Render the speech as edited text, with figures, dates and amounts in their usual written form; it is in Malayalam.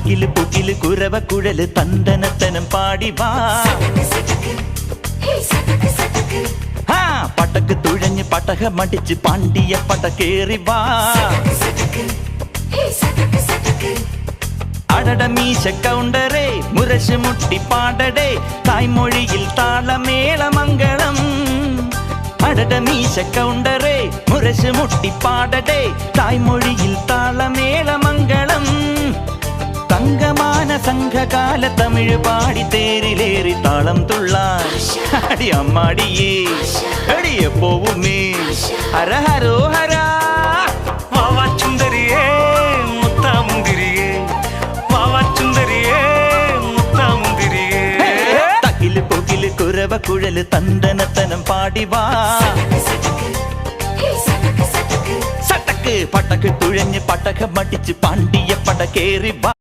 തകില് പുകില് കുരവ കുഴല് തന്തനത്തനം പാടി വാ. പടക്ക് തുഴഞ്ഞ് പടകമടിച്ച് പാണ്ടിയ പടകേറി വാ. അടട മീശ കൗണ്ടറേ മുരശ് മുട്ടി പാടടേ തായ്മൊഴിയിൽ താളമേളമംഗളം. അടട മീശ കൗണ്ടറേ മുരശ് മുട്ടി പാടടേ തായ്മൊഴിയിൽ താളമേളമംഗളം. തങ്കമാന സംഘകാല തമിഴ് പാടി തേരിലേറി താളം തുള്ളാൻ അടി അമ്മാടിയേ അടിയെ പോവുമേ ഹര ഹരോ ഹരാ. വാവാച്ചുന്തരിയേ മുത്താമുന്തിരിയേ വാവാച്ചുന്തരിയേ മുത്താമുന്തിരിയേ. തകില് പുകില് കുരവ കുഴല് തന്തനത്തനം പാടി വാ. സട്ടക്ക് പടക്ക് തുഴഞ്ഞ് പടകമടിച്ച് പാണ്ടിയ പടകേറി വാ.